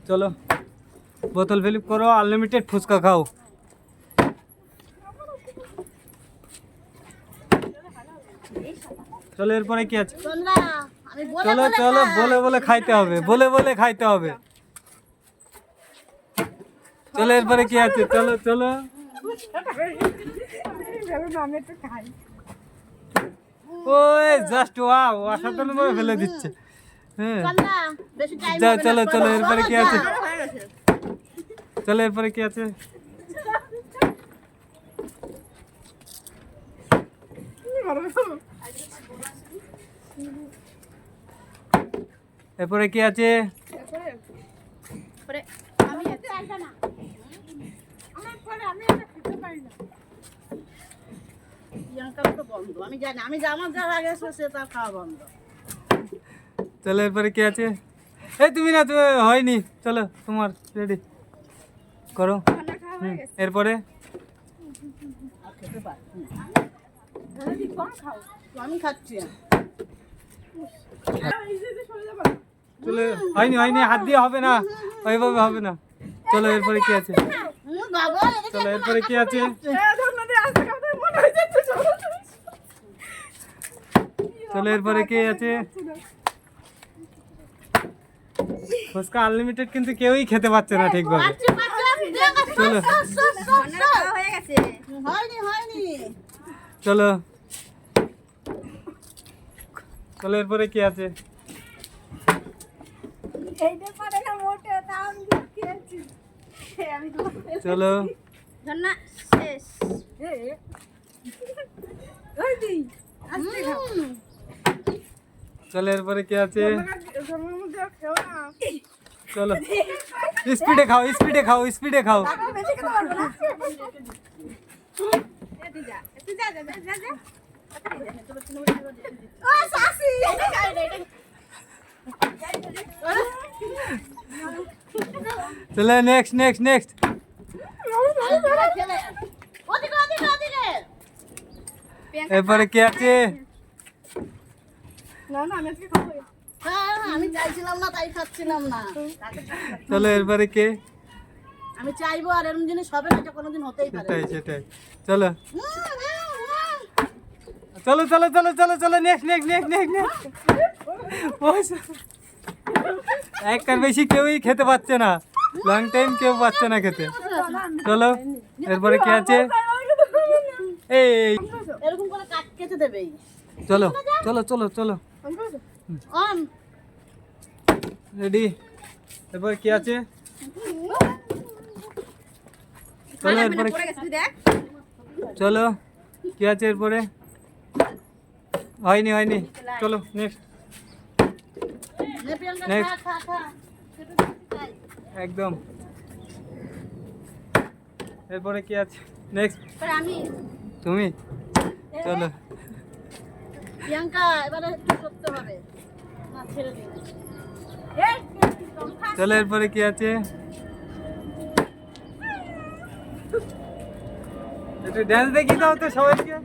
চলো বোতল ফিলিপ করো, আনলিমিটেড ফুচকা খাও। চলো এরপরে কি আছে? চলো চলো, বলে বলে খাইতে হবে, বলে বলে খাইতে হবে। চলো এরপরে কি আছে? চলো চলো। ওই জাস্ট ওয়াও, অসাধারণ ভাবে ফেলে দিচ্ছে। হ্যাঁ চলো চলো, এরপরে কি আছে? চলো এরপরে কি আছে? এরপরে কি আছে? চলো এরপরে কি আছে? এই তুমি না, তুমি হয়নি। চলো তোমার রেডি করো। এরপরে আমি খাচ্ছি। চলো, হয়নি হয়নি, হাত দিয়ে হবে না, ওইভাবে হবে না। চলো এরপরে কি আছে? চলো এরপরে কি আছে? চলো এরপরে কি আছে? ফুচকা আনলিমিটেড কিন্তু কেউই খেতে পারছে না ঠিকভাবে। চলো চলো চলো, এরপরে কি আছে? চলো চলো এরপরে কি আছে? চলো স্পিডে খাও, স্পিডে খাও, স্পিডে খাও। চলো নেক্সট নেক্সট নেক্সট। এরপরে কি আছে? আমি চাইছিলাম না, তাই খাচ্ছিলাম না। চলো এরপরে কে? আমি চাইবো, আর এরকম জিনিস হবে না, এটা কোনোদিন হতেই পারে। সেটাই সেটাই। চলো চলো চলো চলো চলো চলো, next next next next next. একটার বেশি কেউই খেতে পাচ্ছে না, লং টাইম কেউ পাচ্ছে না খেতে। চলো এরপরে কি আছে? এই এরকম করে কাট কেটে দেবে। চলো চলো চলো চলো, রেডি। এরপরে কি আছে? চলো এরপরে, চলো কি আছে এরপরে? হয়নি হয়নি, চলো নেক্সট নেক্সট। একদম। এরপরে কি আছে? নেক্সট তুমি। চলো প্রিয়াঙ্কা, এবারে কি করতে হবে? না, ছেড়ে দিন। চলো এরপরে কি আছে? একটু ড্যান্স দেখিয়ে দাও তো সবাইকে।